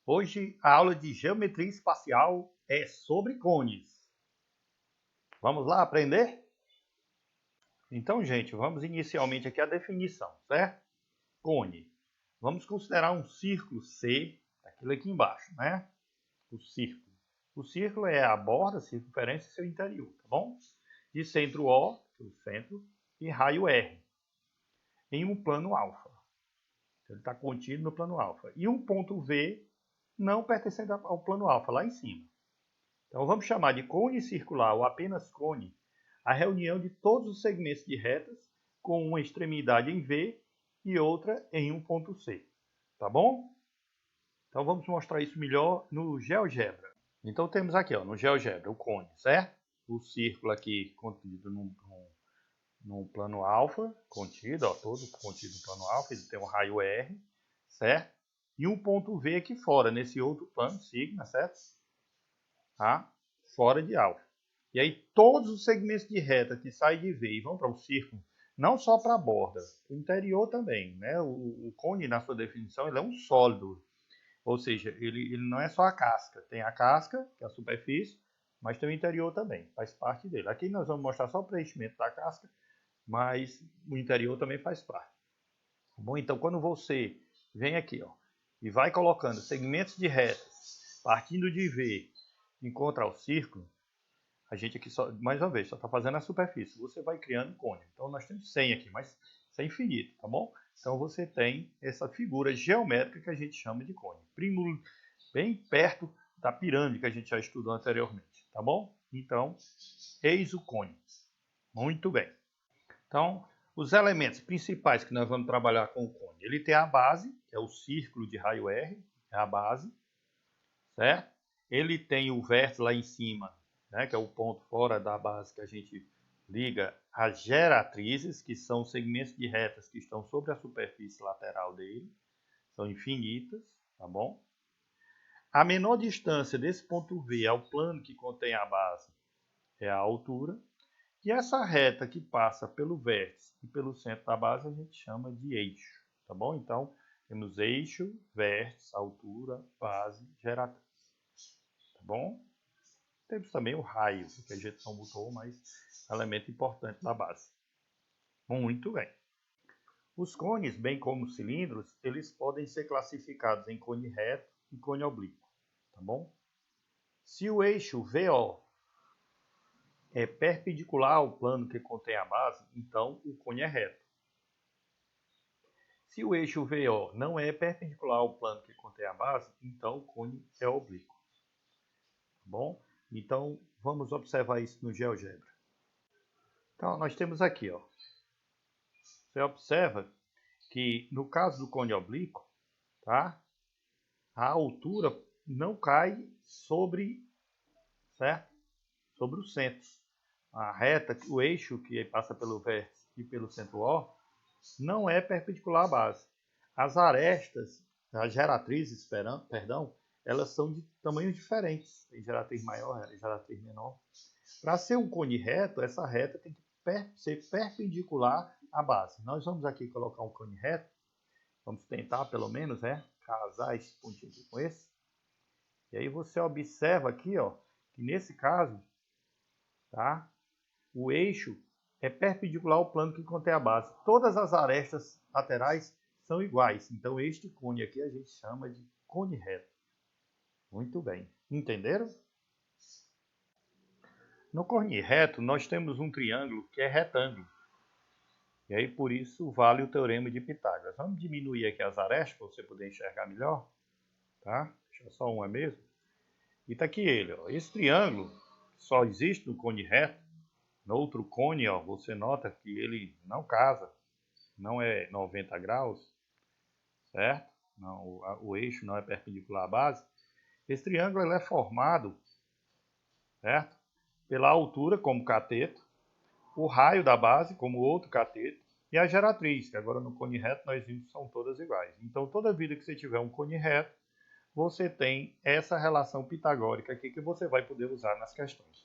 Hoje a aula de geometria espacial é sobre cones. Vamos lá aprender? Então, gente, vamos inicialmente aqui a definição, certo? Cone. Vamos considerar um círculo C, aquilo aqui embaixo, né? O círculo. O círculo é a borda, circunferência e seu interior, tá bom? De centro O, que é o centro, e raio R, em um plano alfa. Ele está contido no plano alfa. E um ponto V não pertencente ao plano alfa, lá em cima. Então vamos chamar de cone circular ou apenas cone a reunião de todos os segmentos de retas com uma extremidade em V e outra em um ponto C. Tá bom? Então vamos mostrar isso melhor no GeoGebra. Então temos aqui no GeoGebra o cone, certo? O círculo aqui contido num plano alfa, contido, todo contido no plano alfa, ele tem um raio R, certo? E um ponto V aqui fora, nesse outro plano, sigma, certo? Tá? Fora de alfa. E aí todos os segmentos de reta que saem de V e vão para o círculo, não só para a borda, o interior também, né? O cone, na sua definição, ele é um sólido. Ou seja, ele não é só a casca. Tem a casca, que é a superfície, mas tem o interior também, faz parte dele. Aqui nós vamos mostrar só o preenchimento da casca, mas o interior também faz parte. Bom, então quando você vem aqui e vai colocando segmentos de retas, partindo de V, encontra o círculo, a gente aqui, só, mais uma vez, só está fazendo a superfície. Você vai criando cone. Então nós temos 100 aqui, mas isso é infinito, tá bom? Então você tem essa figura geométrica que a gente chama de cone. Primo bem perto da pirâmide que a gente já estudou anteriormente, tá bom? Então, eis o cone. Muito bem. Então, os elementos principais que nós vamos trabalhar com o cone. Ele tem a base, que é o círculo de raio R, é a base, certo? Ele tem o vértice lá em cima, né, que é o ponto fora da base que a gente liga as geratrizes, que são os segmentos de retas que estão sobre a superfície lateral dele. São infinitas, tá bom? A menor distância desse ponto V ao plano que contém a base é a altura. E essa reta que passa pelo vértice e pelo centro da base a gente chama de eixo, tá bom? Então, temos eixo, vértice, altura, base, geratriz, tá bom? Temos também o raio, que a gente não botou, mas é um elemento importante da base. Muito bem. Os cones, bem como os cilindros, eles podem ser classificados em cone reto e cone oblíquo, tá bom? Se o eixo VO é perpendicular ao plano que contém a base, então o cone é reto. Se o eixo VO não é perpendicular ao plano que contém a base, então o cone é oblíquo. Tá bom? Então, vamos observar isso no GeoGebra. Então, nós temos aqui, você observa que no caso do cone oblíquo, tá? A altura não cai sobre, certo? Sobre o centro. A reta, o eixo que passa pelo vértice e pelo centro O, não é perpendicular à base. As arestas, as geratrizes, perdão, elas são de tamanhos diferentes. Tem geratriz maior, geratriz menor. Para ser um cone reto, essa reta tem que ser perpendicular à base. Nós vamos aqui colocar um cone reto. Vamos tentar, pelo menos, casar esse pontinho aqui com esse. E aí você observa aqui, que nesse caso, tá? O eixo é perpendicular ao plano que contém a base. Todas as arestas laterais são iguais. Então, este cone aqui a gente chama de cone reto. Muito bem. Entenderam? No cone reto, nós temos um triângulo que é retângulo. E aí, por isso, vale o teorema de Pitágoras. Vamos diminuir aqui as arestas para você poder enxergar melhor. Tá? Deixa só uma mesmo. E está aqui ele. Esse triângulo só existe no cone reto. No outro cone, você nota que ele não casa. Não é 90 graus, certo? Não, o eixo não é perpendicular à base. Esse triângulo ele é formado, certo? Pela altura, como cateto, o raio da base, como outro cateto, e a geratriz, que agora no cone reto nós vimos que são todas iguais. Então, toda vida que você tiver um cone reto, você tem essa relação pitagórica aqui que você vai poder usar nas questões.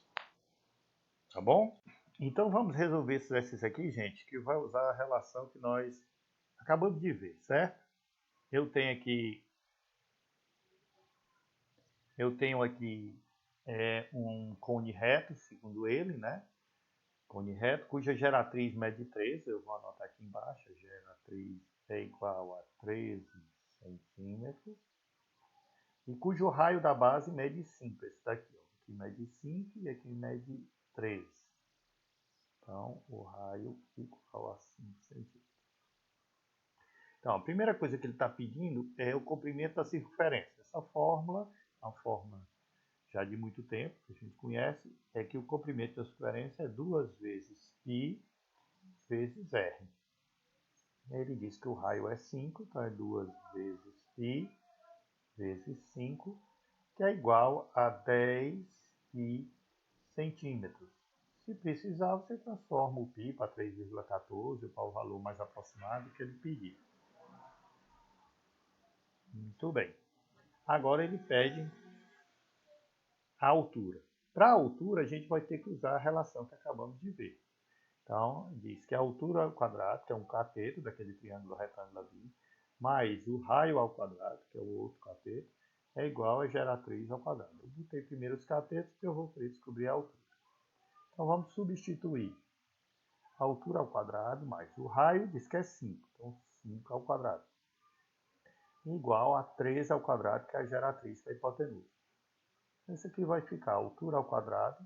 Tá bom? Então, vamos resolver esse exercício aqui, gente, que vai usar a relação que nós acabamos de ver, certo? Eu tenho aqui eu tenho aqui um cone reto, segundo ele, né? Cone reto, cuja geratriz mede 13, eu vou anotar aqui embaixo, a geratriz é igual a 13 centímetros, e cujo raio da base mede 5, esse daqui, ó. Aqui mede 5 e aqui mede 13. Então, o raio igual a 5 centímetros. Então, a primeira coisa que ele está pedindo é o comprimento da circunferência. Essa fórmula, a fórmula já de muito tempo, que a gente conhece, é que o comprimento da circunferência é 2 vezes π vezes r. Ele diz que o raio é 5, então é 2 vezes π vezes 5, que é igual a 10 π centímetros. Se precisar, você transforma o π para 3,14 ou para o valor mais aproximado que ele pedir. Muito bem. Agora ele pede a altura. Para a altura, a gente vai ter que usar a relação que acabamos de ver. Então, diz que a altura ao quadrado, que é um cateto daquele triângulo retângulo ali, mais o raio ao quadrado, que é o outro cateto, é igual a geratriz ao quadrado. Eu botei primeiro os catetos, porque eu vou querer descobrir a altura. Então, vamos substituir a altura ao quadrado mais o raio, diz que é 5. Então, 5 ao quadrado. Igual a 13 ao quadrado, que é a geratriz da hipotenusa. Isso aqui vai ficar a altura ao quadrado,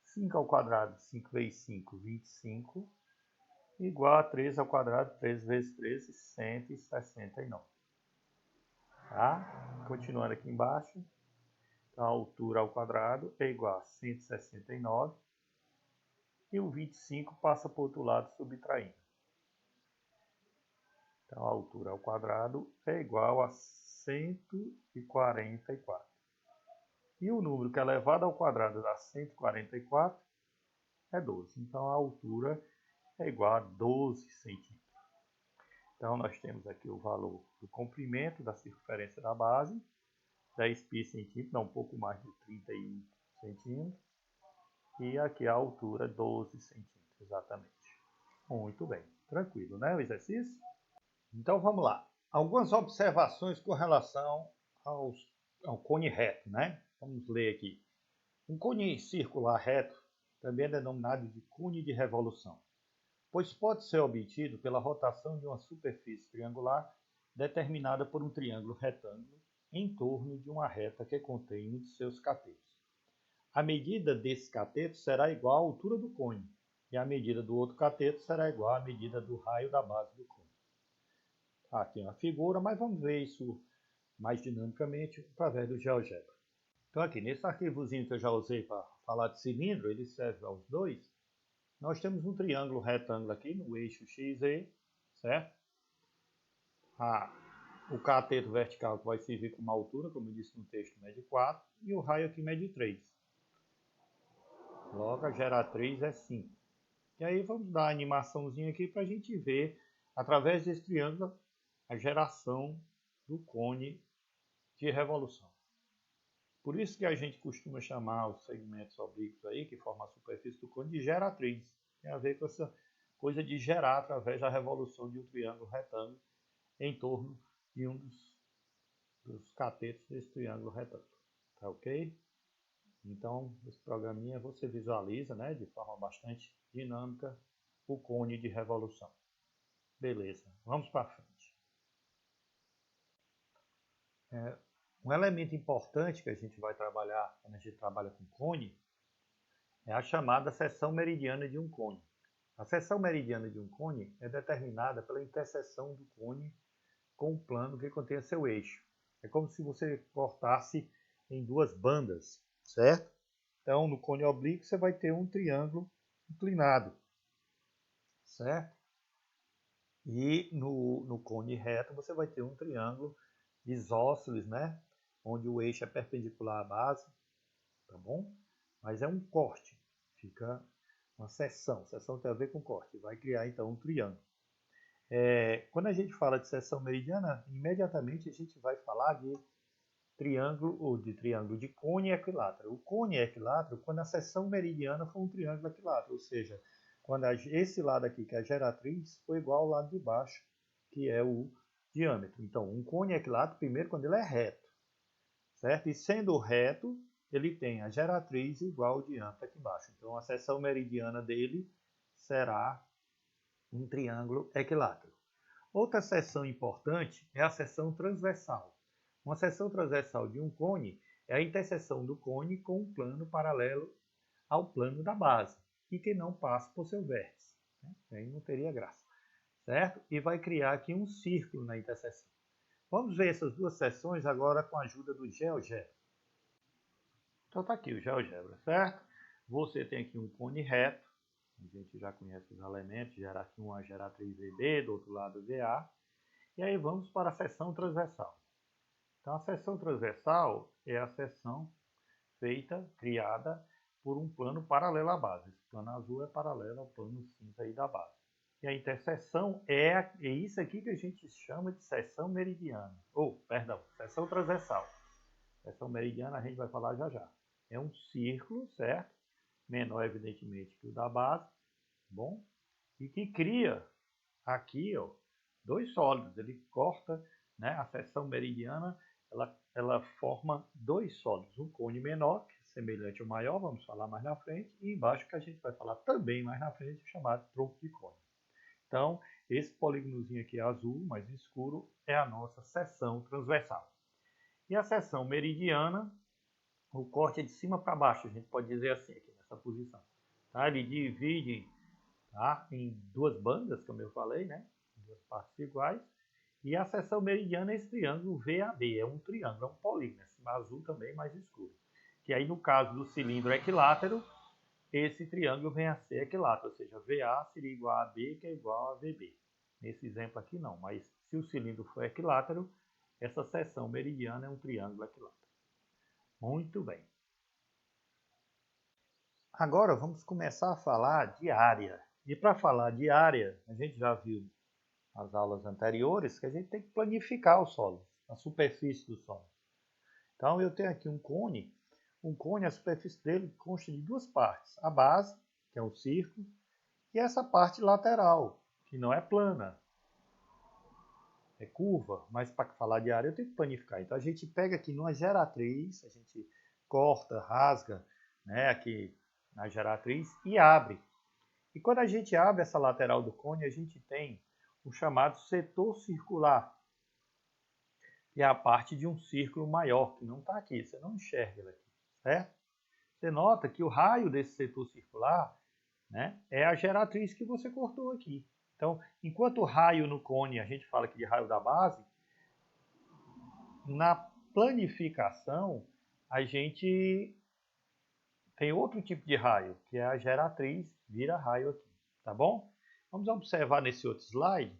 5 ao quadrado, 5 vezes 5, 25, igual a 13 ao quadrado, 13 vezes 13, 169. Tá? Continuando aqui embaixo, então a altura ao quadrado é igual a 169, e o 25 passa para o outro lado subtraindo. Então a altura ao quadrado é igual a 144. E o número que é elevado ao quadrado dá 144 é 12. Então a altura é igual a 12 centímetros. Então nós temos aqui o valor do comprimento da circunferência da base, 10 π centímetros, dá um pouco mais de 31 centímetros. E aqui a altura 12 centímetros, exatamente. Muito bem, tranquilo, né, o exercício? Então vamos lá. Algumas observações com relação ao cone reto, né? Vamos ler aqui. Um cone circular reto também é denominado de cone de revolução, pois pode ser obtido pela rotação de uma superfície triangular determinada por um triângulo retângulo em torno de uma reta que contém um de seus catetos. A medida desse cateto será igual à altura do cone, e a medida do outro cateto será igual à medida do raio da base do cone. Aqui é uma figura, mas vamos ver isso mais dinamicamente através do GeoGebra. Então aqui, nesse arquivozinho que eu já usei para falar de cilindro, ele serve aos dois. Nós temos um triângulo retângulo aqui no eixo XY, certo? O cateto vertical que vai servir como altura, como eu disse no texto, mede 4, e o raio aqui mede 3. Logo, a geratriz é 5. E aí vamos dar a animaçãozinha aqui para a gente ver, através desse triângulo, a geração do cone de revolução. Por isso que a gente costuma chamar os segmentos oblíquos aí, que formam a superfície do cone, de geratriz. Tem a ver com essa coisa de gerar através da revolução de um triângulo retângulo em torno de um dos catetos desse triângulo retângulo. Tá ok? Então, esse programinha você visualiza, né, de forma bastante dinâmica o cone de revolução. Beleza, vamos para frente. Um elemento importante que a gente vai trabalhar quando a gente trabalha com cone é a chamada seção meridiana de um cone. A seção meridiana de um cone é determinada pela interseção do cone com o plano que contém seu eixo. É como se você cortasse em duas bandas, certo? Então, no cone oblíquo você vai ter um triângulo inclinado, certo? E no cone reto você vai ter um triângulo isósceles, né? Onde o eixo é perpendicular à base, tá bom? Mas é um corte, fica uma seção. Seção tem a ver com corte, vai criar então um triângulo. Quando a gente fala de seção meridiana, imediatamente a gente vai falar de triângulo ou de triângulo de cone equilátero. O cone equilátero quando a seção meridiana for um triângulo equilátero, ou seja, quando esse lado aqui, que é a geratriz, for igual ao lado de baixo, que é o diâmetro. Então, um cone equilátero, primeiro, quando ele é reto. certo? E sendo reto, ele tem a geratriz igual ao diâmetro aqui embaixo. Então, a seção meridiana dele será um triângulo equilátero. Outra seção importante é a seção transversal. Uma seção transversal de um cone é a interseção do cone com um plano paralelo ao plano da base e que não passa por seu vértice. Aí não teria graça, certo? E vai criar aqui um círculo na interseção. Vamos ver essas duas seções agora com a ajuda do GeoGebra. Então está aqui o GeoGebra, certo? Você tem aqui um cone reto. A gente já conhece os elementos, geração 1, a geratriz VB, do outro lado VA. E aí vamos para a seção transversal. Então a seção transversal é a seção criada por um plano paralelo à base. Esse plano azul é paralelo ao plano cinza aí da base. E a interseção é isso aqui que a gente chama de seção meridiana. Seção transversal. Seção meridiana a gente vai falar já já. É um círculo, certo? Menor, evidentemente, que o da base, bom? E que cria aqui, ó, dois sólidos. Ele corta, né? A seção meridiana, ela forma dois sólidos. Um cone menor, que é semelhante ao maior, vamos falar mais na frente, e embaixo que a gente vai falar também mais na frente, chamado tronco de cone. Então, esse polígonozinho aqui azul, mais escuro, é a nossa seção transversal. E a seção meridiana, o corte é de cima para baixo, a gente pode dizer assim, aqui nessa posição. Tá? Ele divide, tá, em duas bandas, como eu falei, né? Duas partes iguais. E a seção meridiana é esse triângulo VAB, é um triângulo, é um polígono, esse azul também mais escuro. Que aí no caso do cilindro equilátero, esse triângulo vem a ser equilátero, ou seja, VA seria igual a AB, que é igual a VB. Nesse exemplo aqui não, mas se o cilindro for equilátero, essa seção meridiana é um triângulo equilátero. Muito bem. Agora vamos começar a falar de área. E para falar de área, a gente já viu nas aulas anteriores que a gente tem que planificar o solo, a superfície do solo. Então eu tenho aqui um cone, a superfície dele consta de duas partes. A base, que é o círculo, e essa parte lateral, que não é plana, é curva, mas para falar de área eu tenho que planificar. Então a gente pega aqui numa geratriz, a gente corta, rasga, né, aqui na geratriz e abre. E quando a gente abre essa lateral do cone, a gente tem o chamado setor circular, que é a parte de um círculo maior, que não está aqui, você não enxerga ele aqui, certo? Você nota que o raio desse setor circular, né, é a geratriz que você cortou aqui. Então, enquanto o raio no cone, a gente fala aqui de raio da base, na planificação, a gente tem outro tipo de raio, que é a geratriz, vira raio aqui, tá bom? Vamos observar nesse outro slide,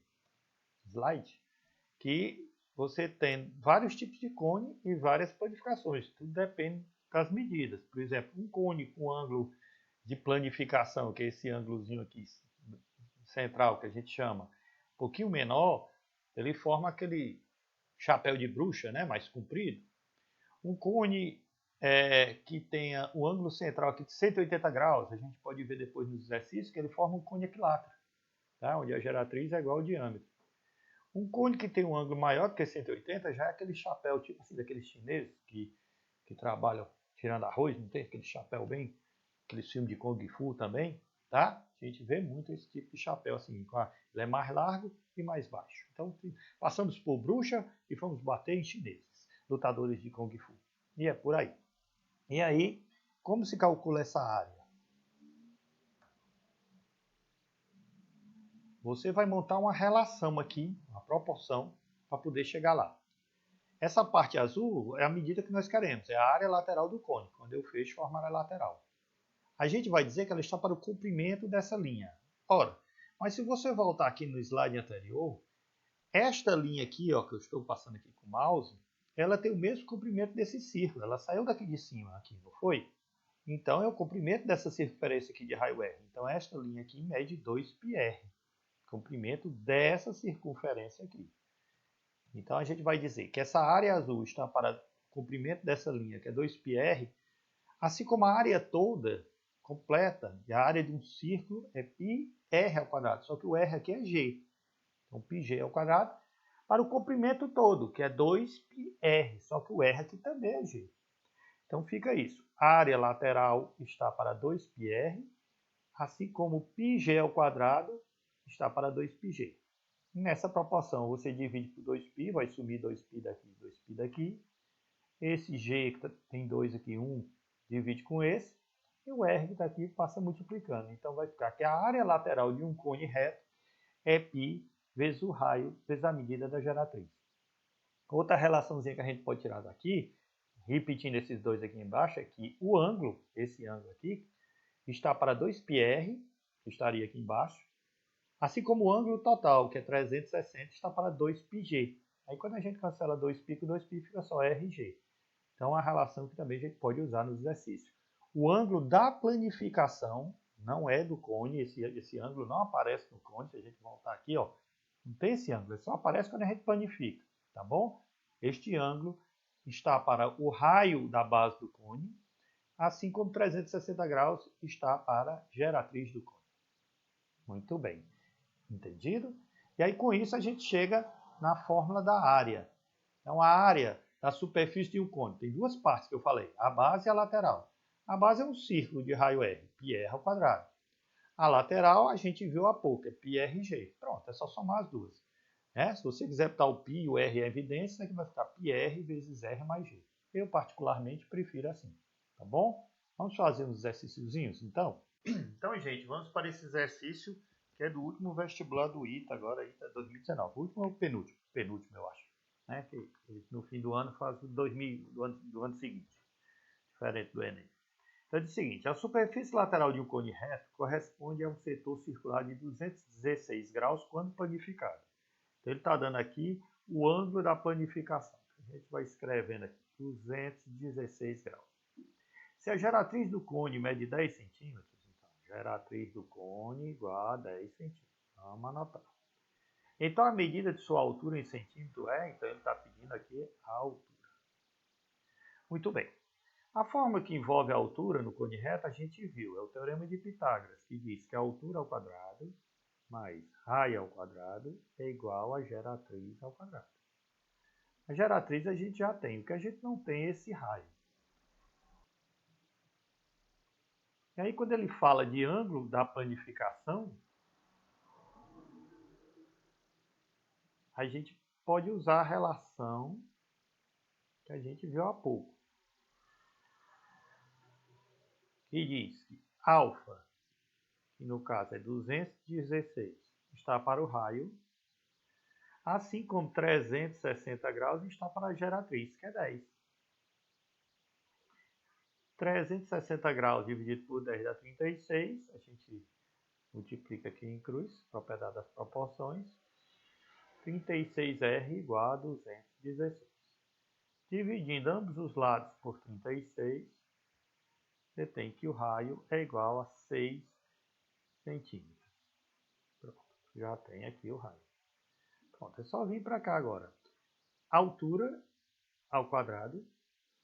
que você tem vários tipos de cone e várias planificações, tudo depende das medidas. Por exemplo, um cone com ângulo de planificação, que é esse ângulozinho aqui central, que a gente chama, um pouquinho menor, ele forma aquele chapéu de bruxa, né, mais comprido. Um cone que tenha o ângulo central aqui de 180 graus, a gente pode ver depois nos exercícios que ele forma um cone equilátero, tá, onde a geratriz é igual ao diâmetro. Um cone que tem um ângulo maior do que 180 já é aquele chapéu, tipo assim, daqueles chineses que trabalham tirando arroz, não tem aquele chapéu bem, aqueles filmes de Kung Fu também, tá? A gente vê muito esse tipo de chapéu, assim, ele é mais largo e mais baixo. Então, passamos por bruxa e fomos bater em chineses, lutadores de Kung Fu. E é por aí. E aí, como se calcula essa área? Você vai montar uma relação aqui, uma proporção, para poder chegar lá. Essa parte azul é a medida que nós queremos, é a área lateral do cone. Quando eu fecho, forma a área lateral. A gente vai dizer que ela está para o comprimento dessa linha. Ora, mas se você voltar aqui no slide anterior, esta linha aqui, ó, que eu estou passando aqui com o mouse, ela tem o mesmo comprimento desse círculo. Ela saiu daqui de cima, aqui, não foi? Então é o comprimento dessa circunferência aqui de raio R. Então esta linha aqui mede 2πr, comprimento dessa circunferência aqui. Então a gente vai dizer que essa área azul está para o comprimento dessa linha, que é 2πr, assim como a área toda completa, e a área de um círculo é πr ao quadrado, só que o r aqui é g. Então πg ao quadrado, para o comprimento todo, que é 2πr, só que o r aqui também é g. Então fica isso. A área lateral está para 2πr, assim como πg ao quadrado está para 2πg. Nessa proporção, você divide por 2π, vai sumir 2π daqui, 2π daqui. Esse g que tem 2 aqui, 1, divide com esse. E o r que está aqui passa multiplicando. Então vai ficar que a área lateral de um cone reto é π vezes o raio vezes a medida da geratriz. Outra relaçãozinha que a gente pode tirar daqui, repetindo esses dois aqui embaixo, é que o ângulo, esse ângulo aqui, está para 2πr, que estaria aqui embaixo, assim como o ângulo total, que é 360, está para 2πg. Aí quando a gente cancela 2π com 2π, fica só rg. Então, a relação que também a gente pode usar nos exercícios. O ângulo da planificação não é do cone, esse ângulo não aparece no cone. Se a gente voltar aqui, ó, não tem esse ângulo, ele só aparece quando a gente planifica, tá bom? Este ângulo está para o raio da base do cone, assim como 360 graus está para a geratriz do cone. Muito bem, entendido? E aí com isso a gente chega na fórmula da área. Então a área da superfície de um cone tem duas partes que eu falei, a base e a lateral. A base é um círculo de raio r, πr ao quadrado. A lateral a gente viu há pouco, é πrg. Pronto, é só somar as duas. Se você quiser botar o π e o r em evidência, isso aqui vai ficar πr vezes r mais g. Eu particularmente prefiro assim, tá bom? Vamos fazer uns exercíciozinhos então? Então, gente, vamos para esse exercício que é do último vestibular do ITA, agora ITA 2019. O último ou o penúltimo? Penúltimo, eu acho. Que no fim do ano faz o do ano seguinte, diferente do Enem. Então, é o seguinte, a superfície lateral de um cone reto corresponde a um setor circular de 216 graus quando planificado. Então, ele está dando aqui o ângulo da planificação. A gente vai escrevendo aqui, 216 graus. Se a geratriz do cone mede 10 centímetros, então, geratriz do cone igual a 10 centímetros. Vamos anotar. Então, a medida de sua altura em centímetro então ele está pedindo aqui a altura. Muito bem. A forma que envolve a altura no cone reto a gente viu, é o teorema de Pitágoras, que diz que a altura ao quadrado mais raio ao quadrado é igual a geratriz ao quadrado. A geratriz a gente já tem, o que a gente não tem é esse raio. E aí quando ele fala de ângulo da planificação, a gente pode usar a relação que a gente viu há pouco, que diz que alfa, que no caso é 216, está para o raio, assim como 360 graus está para a geratriz, que é 10. 360 graus dividido por 10 dá 36, a gente multiplica aqui em cruz, propriedade das proporções, 36R igual a 216. Dividindo ambos os lados por 36, você tem que o raio é igual a 6 centímetros. Pronto, já tem aqui o raio. Pronto, é só vir para cá agora. Altura ao quadrado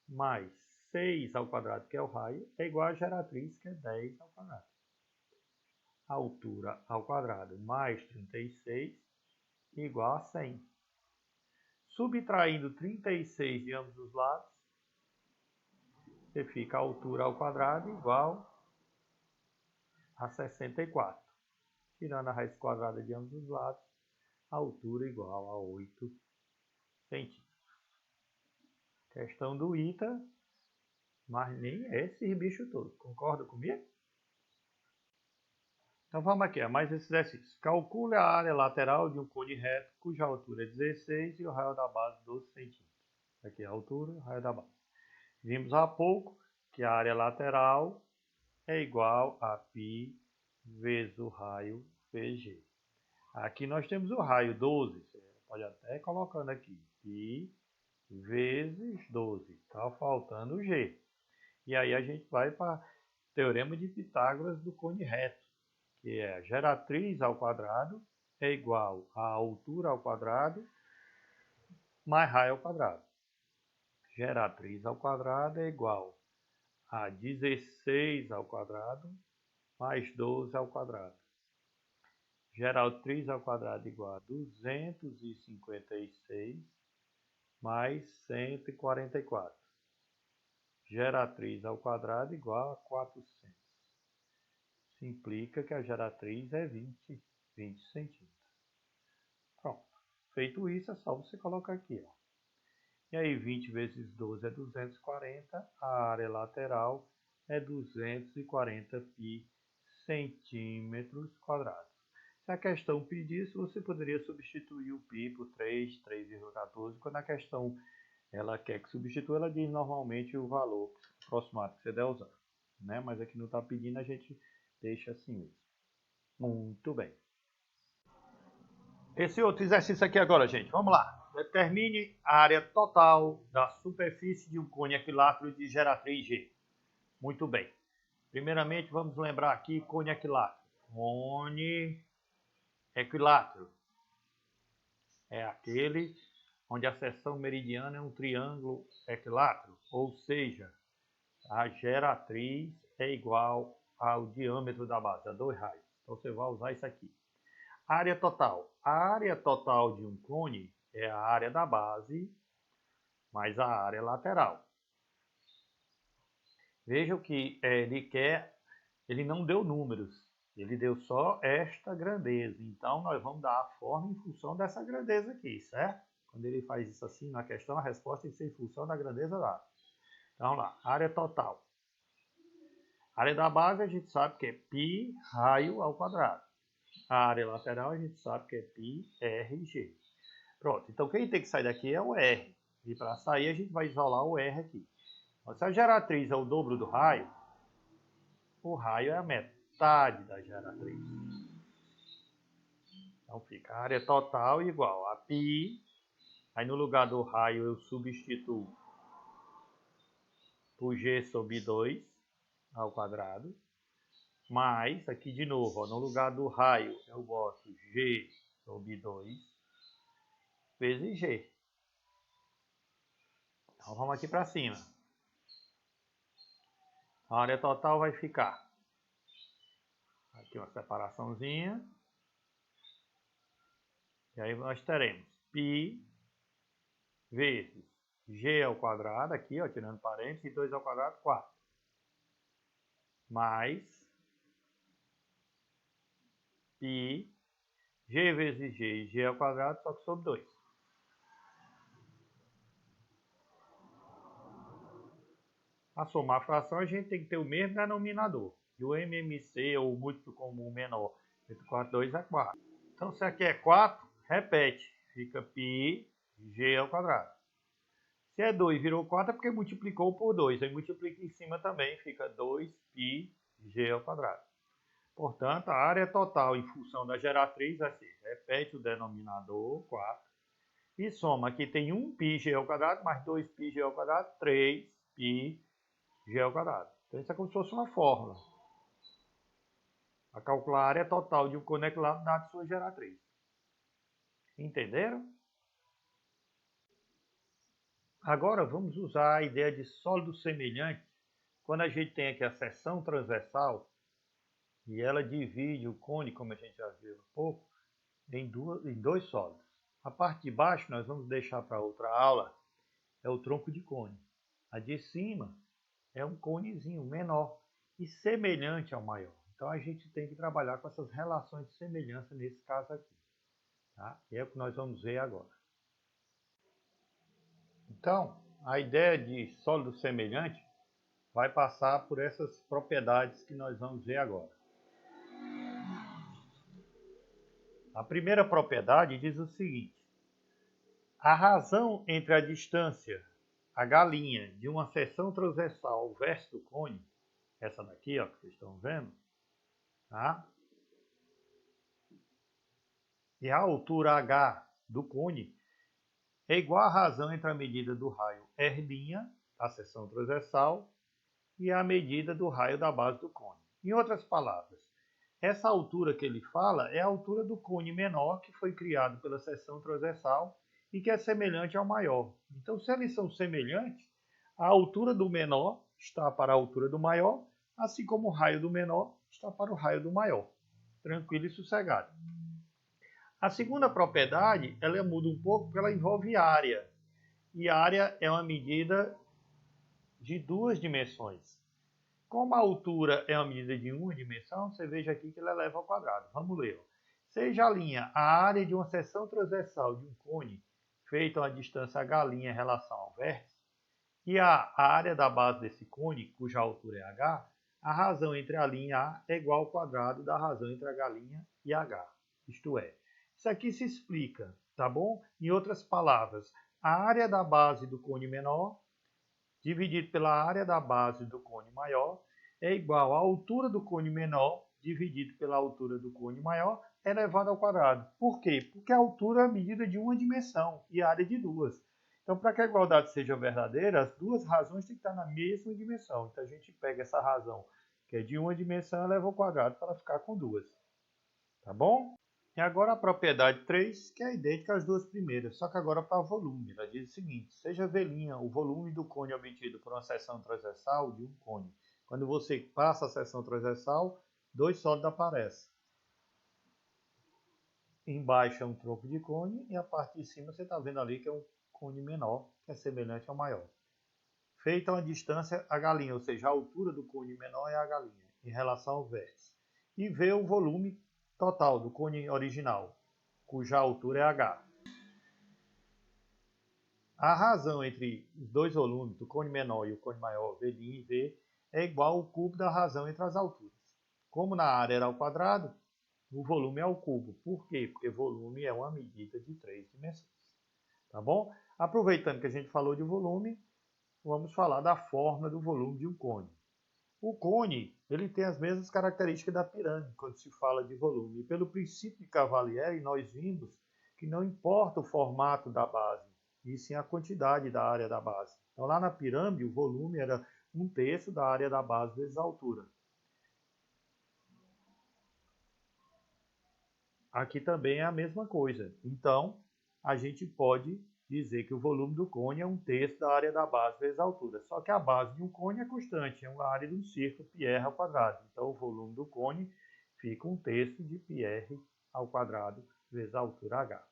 mais 6 ao quadrado, que é o raio, é igual a geratriz, que é 10 ao quadrado. Altura ao quadrado mais 36 igual a 100. Subtraindo 36 de ambos os lados, você fica a altura ao quadrado igual a 64. Tirando a raiz quadrada de ambos os lados, a altura igual a 8 centímetros. Questão do ITA, mas nem esse bicho todo. Concorda comigo? Então vamos aqui, mais esse exercício. Calcule a área lateral de um cone reto cuja altura é 16 e o raio da base 12 centímetros. Aqui é a altura e o raio da base. Vimos há pouco que a área lateral é igual a π vezes o raio VG. Aqui nós temos o raio 12. Você pode até ir colocando aqui. π vezes 12. Está faltando o G. E aí a gente vai para o teorema de Pitágoras do cone reto, que é a geratriz ao quadrado é igual a altura ao quadrado mais raio ao quadrado. Geratriz ao quadrado é igual a 16 ao quadrado mais 12 ao quadrado. Geratriz ao quadrado igual a 256 mais 144. Geratriz ao quadrado igual a 400. Isso implica que a geratriz é 20 centímetros. Pronto. Feito isso, é só você colocar aqui, ó. E aí 20 vezes 12 é 240, a área lateral é 240 pi centímetros quadrados. Se a questão pedisse, você poderia substituir o pi por 3,14. Quando a questão ela quer que substitua, ela diz normalmente o valor aproximado que você deve usar, né? Mas aqui não está pedindo, a gente deixa assim mesmo. Muito bem. Esse outro exercício aqui agora, gente, vamos lá. Determine a área total da superfície de um cone equilátero de geratriz G. Muito bem. Primeiramente, vamos lembrar aqui cone equilátero. Cone equilátero é aquele onde a seção meridiana é um triângulo equilátero, ou seja, a geratriz é igual ao diâmetro da base, a 2 raios. Então você vai usar isso aqui. Área total. A área total de um cone é a área da base mais a área lateral. Vejam que ele não deu números, ele deu só esta grandeza. Então nós vamos dar a forma em função dessa grandeza aqui, certo? Quando ele faz isso assim na questão, a resposta tem que ser em função da grandeza dada. Então vamos lá, área total. A área da base a gente sabe que é π raio ao quadrado. A área lateral a gente sabe que é π rg. Pronto, então quem tem que sair daqui é o R. E para sair a gente vai isolar o R aqui. Então, se a geratriz é o dobro do raio, o raio é a metade da geratriz. Então fica a área total igual a π. Aí no lugar do raio eu substituo por G sobre 2 ao quadrado. Mais, aqui de novo, ó, no lugar do raio eu boto G sobre 2 vezes G. Então vamos aqui para cima. A área total vai ficar aqui uma separaçãozinha. E aí nós teremos π vezes G ao quadrado, aqui ó, tirando parênteses, e 2 ao quadrado, 4. Mais π, G vezes G, G ao quadrado, só que sobre 2. A somar a fração, a gente tem que ter o mesmo denominador. E o MMC, ou o múltiplo comum menor, entre 4 e 2 é 4. Então, se aqui é 4, repete. Fica π, G ao quadrado. Se é 2 virou 4, é porque multiplicou por 2. Aí multiplica em cima também, fica 2π, G ao quadrado. Portanto, a área total em função da geratriz vai ser, repete o denominador, 4. E soma, aqui tem 1πg ao quadrado, mais 2πg ao quadrado, 3πg ao quadrado. Então isso é como se fosse uma fórmula. Para calcular a área total de um cone equilátero dada sua geratriz. Entenderam? Agora vamos usar a ideia de sólido semelhante. Quando a gente tem aqui a seção transversal, e ela divide o cone, como a gente já viu há pouco, em dois sólidos. A parte de baixo nós vamos deixar para outra aula, é o tronco de cone. A de cima é um conezinho menor e semelhante ao maior. Então a gente tem que trabalhar com essas relações de semelhança nesse caso aqui. Tá? E é o que nós vamos ver agora. Então, a ideia de sólido semelhante vai passar por essas propriedades que nós vamos ver agora. A primeira propriedade diz o seguinte: a razão entre a distância, h', de uma seção transversal versus do cone, essa daqui, ó, que vocês estão vendo, tá? E a altura h do cone é igual à razão entre a medida do raio R', da seção transversal, e a medida do raio da base do cone. Em outras palavras, essa altura que ele fala é a altura do cone menor que foi criado pela seção transversal e que é semelhante ao maior. Então, se eles são semelhantes, a altura do menor está para a altura do maior, assim como o raio do menor está para o raio do maior. tranquilo e sossegado. A segunda propriedade, ela muda um pouco porque ela envolve área. E área é uma medida de duas dimensões. Como a altura é uma medida de uma dimensão, você veja aqui que ela eleva ao quadrado. Vamos ler. Seja a linha a área de uma seção transversal de um cone, feita a uma distância h' em relação ao vértice, e a área da base desse cone, cuja altura é h, a razão entre a linha A é igual ao quadrado da razão entre h' e h. Isto é, isso aqui se explica, tá bom? Em outras palavras, a área da base do cone menor dividido pela área da base do cone maior é igual à altura do cone menor dividido pela altura do cone maior elevado ao quadrado. Por quê? Porque a altura é a medida de uma dimensão e a área de duas. Então, para que a igualdade seja verdadeira, as duas razões têm que estar na mesma dimensão. Então, a gente pega essa razão que é de uma dimensão e eleva ao quadrado para ficar com duas. Tá bom? E agora a propriedade 3, que é idêntica às duas primeiras, só que agora para volume. Ela diz o seguinte: seja V' o volume do cone obtido por uma seção transversal de um cone. Quando você passa a seção transversal, dois sólidos aparecem. Embaixo é um tronco de cone e a parte de cima você está vendo ali que é um cone menor, que é semelhante ao maior. Feita uma distância h', ou seja, a altura do cone menor é h' em relação ao vértice. E V o volume total do cone original, cuja altura é h. A razão entre os dois volumes, do cone menor e o cone maior, V' e V, é igual ao cubo da razão entre as alturas. Como na área era ao quadrado, o volume é ao cubo. Por quê? Porque volume é uma medida de 3 dimensões. Tá bom? Aproveitando que a gente falou de volume, vamos falar da forma do volume de um cone. O cone, ele tem as mesmas características da pirâmide quando se fala de volume. E pelo princípio de Cavalieri, nós vimos que não importa o formato da base, e sim a quantidade da área da base. Então lá na pirâmide, o volume era 1/3 da área da base vezes a altura. Aqui também é a mesma coisa. Então, a gente pode dizer que o volume do cone é 1/3 da área da base vezes a altura. Só que a base de um cone é constante, é uma área de um círculo, πr ao quadrado. Então, o volume do cone fica 1/3 de πr ao quadrado vezes a altura h.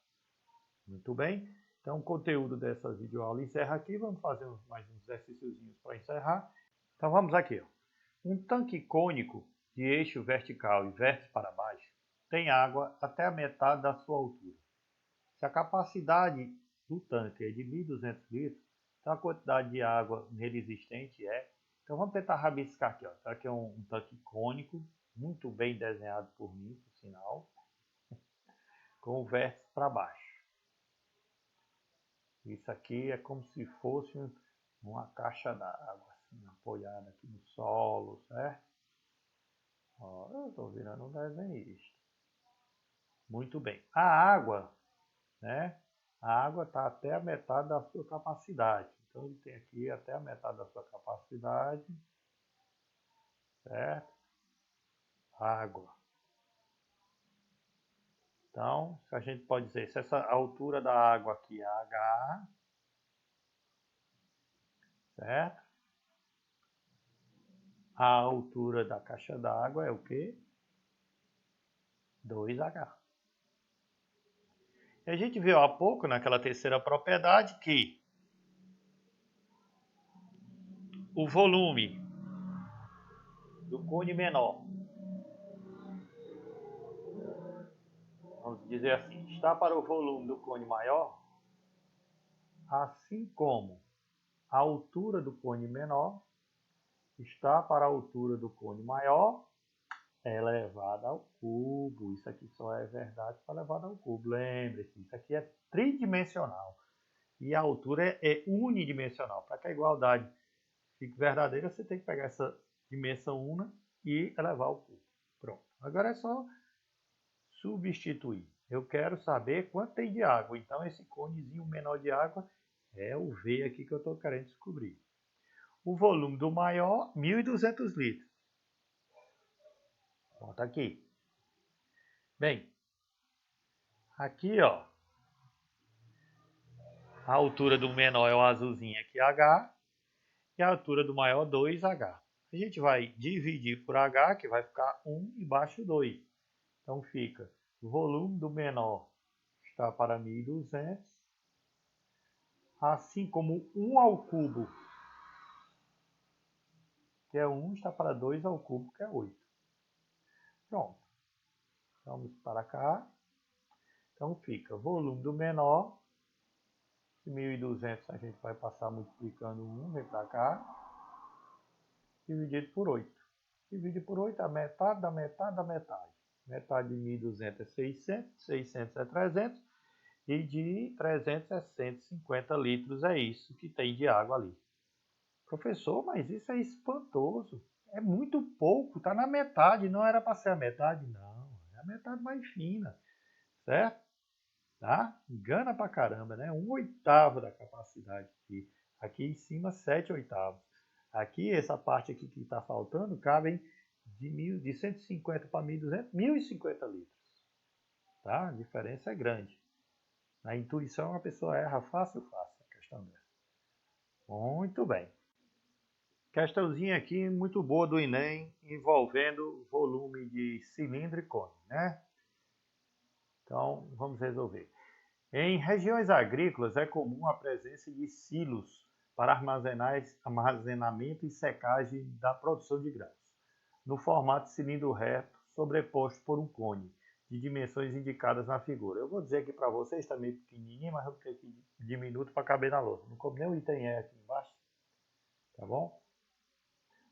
Muito bem? Então, o conteúdo dessa videoaula encerra aqui. Vamos fazer mais uns exercíciozinhos para encerrar. Então, vamos aqui. Um tanque cônico de eixo vertical e vértice para baixo tem água até a metade da sua altura. Se a capacidade do tanque é de 1.200 litros, então a quantidade de água nele existente é... Então vamos tentar rabiscar aqui. Isso aqui é um tanque cônico, muito bem desenhado por mim, por sinal, com o vértice para baixo. Isso aqui é como se fosse uma caixa d'água, assim, apoiada aqui no solo, certo? Ó, eu estou virando um desenhista. Muito bem. A água, né? A água está até a metade da sua capacidade. Então, ele tem aqui até a metade da sua capacidade. Certo? Água. Então, a gente pode dizer, se essa altura da água aqui é H, certo? A altura da caixa d'água é o quê? 2H. E a gente viu há pouco, naquela terceira propriedade, que o volume do cone menor, vamos dizer assim, está para o volume do cone maior, assim como a altura do cone menor está para a altura do cone maior elevada ao cubo. Isso aqui só é verdade para elevada ao cubo. Lembre-se, isso aqui é tridimensional. E a altura é unidimensional. Para que a igualdade fique verdadeira, você tem que pegar essa dimensão una e elevar ao cubo. Pronto. Agora é só substituir. Eu quero saber quanto tem de água. Então, esse conezinho menor de água é o V aqui que eu estou querendo descobrir. O volume do maior, 1.200 litros. Bota aqui. Bem, aqui, ó, a altura do menor é o azulzinho aqui, H, e a altura do maior, 2H. A gente vai dividir por H, que vai ficar 1 embaixo 2. Então fica, o volume do menor está para 1.200, assim como 1 ao cubo, que é 1, está para 2 ao cubo, que é 8. Pronto. Vamos para cá. Então fica, volume do menor, 1.200 a gente vai passar multiplicando 1, vem para cá, dividido por 8. Divide por 8 a metade da metade da metade. Metade de 1.200 é 600, 600 é 300, e de 300 é 150 litros, é isso que tem de água ali. Professor, mas isso é espantoso. É muito pouco, está na metade, não era para ser a metade? Não, é a metade mais fina, certo? Tá? Engana pra caramba, né? 1/8 da capacidade aqui. Aqui em cima, 7/8. Aqui, essa parte aqui que está faltando, cabem de 150 para 1.200, 1.050 litros. Tá? A diferença é grande. Na intuição, a pessoa erra fácil a questão dessa. Muito bem. Questãozinha aqui muito boa do Enem, envolvendo volume de cilindro e cone, né? Então, vamos resolver. Em regiões agrícolas é comum a presença de silos para armazenamento e secagem da produção de grãos, no formato de cilindro reto sobreposto por um cone, de dimensões indicadas na figura. Eu vou dizer aqui para vocês, está meio pequenininho, mas eu vou ter que diminuto para caber na lousa. Não coube nem o item E aqui embaixo, tá bom?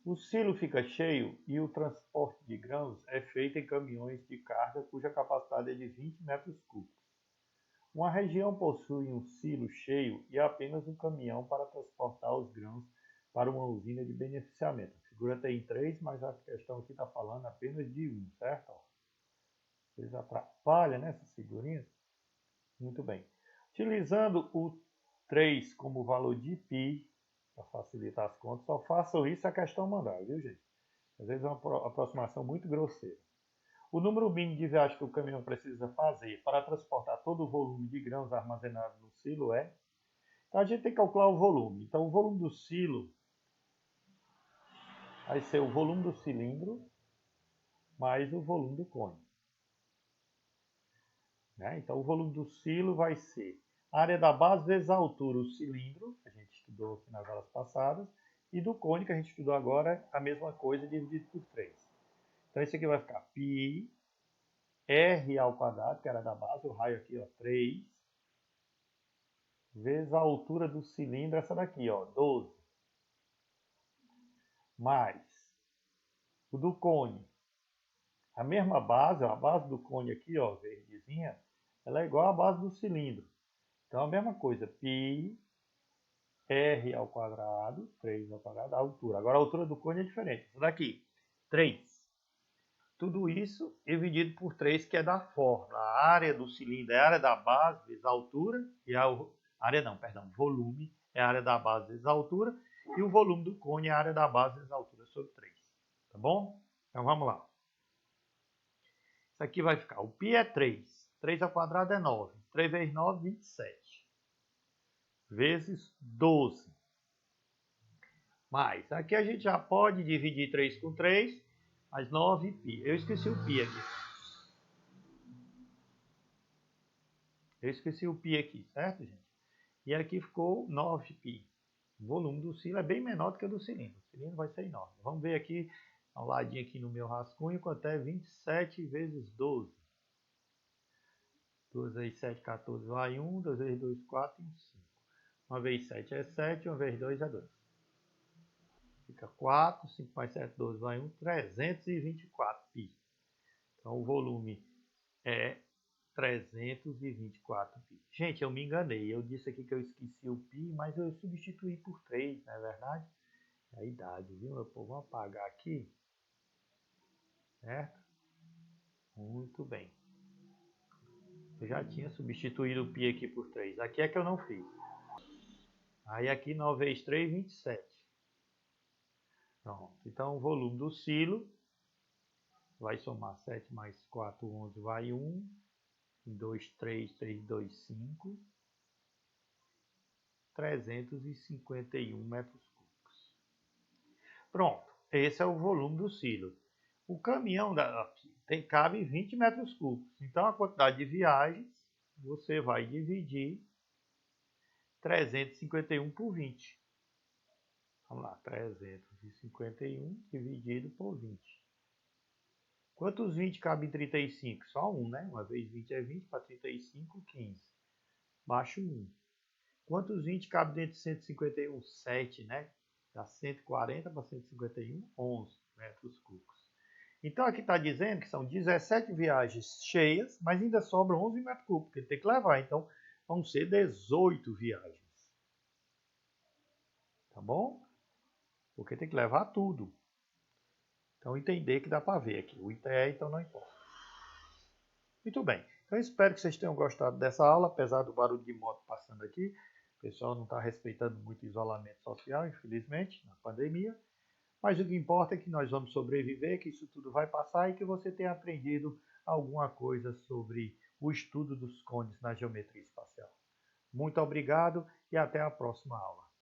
O silo fica cheio e o transporte de grãos é feito em caminhões de carga cuja capacidade é de 20 metros cúbicos. Uma região possui um silo cheio e apenas um caminhão para transportar os grãos para uma usina de beneficiamento. A figura tem 3, mas a questão aqui está falando apenas de 1, certo? Vocês atrapalham nessas figurinhas? Muito bem. Utilizando o 3 como valor de π, para facilitar as contas, só façam isso a questão mandar, viu, gente? Às vezes é uma aproximação muito grosseira. O número mínimo de viagens que o caminhão precisa fazer para transportar todo o volume de grãos armazenado no silo é... Então a gente tem que calcular o volume. Então o volume do silo vai ser o volume do cilindro mais o volume do cone. Né? Então o volume do silo vai ser a área da base vezes a altura, o cilindro, que a gente estudou aqui nas aulas passadas, e do cone, que a gente estudou agora, a mesma coisa dividido por 3. Então isso aqui vai ficar π R ao quadrado, que era da base, o raio aqui, ó, 3, vezes a altura do cilindro, essa daqui, ó, 12, mais o do cone. A mesma base, ó, a base do cone aqui, ó, verdezinha, ela é igual à base do cilindro. Então, a mesma coisa, π R ao quadrado, 3 ao quadrado, a altura. Agora, a altura do cone é diferente. Essa daqui, 3. Tudo isso dividido por 3, que é da fórmula. A área do cilindro é a área da base vezes a altura, e volume é a área da base vezes a altura, e o volume do cone é a área da base vezes a altura sobre 3. Tá bom? Então vamos lá. Isso aqui vai ficar, o π é 3. 3 ao quadrado é 9. 3 vezes 9, 27. Vezes 12. Mais, aqui a gente já pode dividir 3 com 3, mais 9π. Eu esqueci o π aqui. Certo, gente? E aqui ficou 9π. O volume do silo é bem menor do que o do cilindro. O cilindro vai ser enorme. Vamos ver aqui, ao ladinho aqui no meu rascunho, quanto é 27 vezes 12. 2 vezes 7, 14, vai 1. 2 vezes 2, 4 e 5. 1 vezes 7 é 7, 1 vezes 2 é 2. Fica 4, 5 mais 7, 12, vai 1, 324π. Então o volume é 324π. Gente, eu me enganei. Eu disse aqui que eu esqueci o π, mas eu substituí por 3, não é verdade? É a idade, viu, meu povo? Vamos apagar aqui. Certo? Muito bem. Eu já tinha substituído o π aqui por 3. Aqui é que eu não fiz. Aí aqui 9 vezes 3, 27. Pronto. Então o volume do silo vai somar 7 mais 4, 11, vai 1. 2, 3, 3, 2, 5. 351 metros cúbicos. Pronto. Esse é o volume do silo. O caminhão cabe 20 metros cúbicos. Então, a quantidade de viagens, você vai dividir 351 por 20. Vamos lá, 351 dividido por 20. Quantos 20 cabem em 35? Só um, né? Uma vez 20 é 20, para 35, 15. Baixo 1. Quantos 20 cabem dentro de 151? 7, né? Dá 140 para 151, 11 metros cúbicos. Então aqui está dizendo que são 17 viagens cheias, mas ainda sobram 11 metros cúbicos que ele tem que levar. Então vão ser 18 viagens. Tá bom? Porque tem que levar tudo. Então entender que dá para ver aqui. O ITE então não importa. Muito bem. Então espero que vocês tenham gostado dessa aula, apesar do barulho de moto passando aqui. O pessoal não está respeitando muito o isolamento social, infelizmente, na pandemia. Mas o que importa é que nós vamos sobreviver, que isso tudo vai passar e que você tenha aprendido alguma coisa sobre o estudo dos cones na geometria espacial. Muito obrigado e até a próxima aula.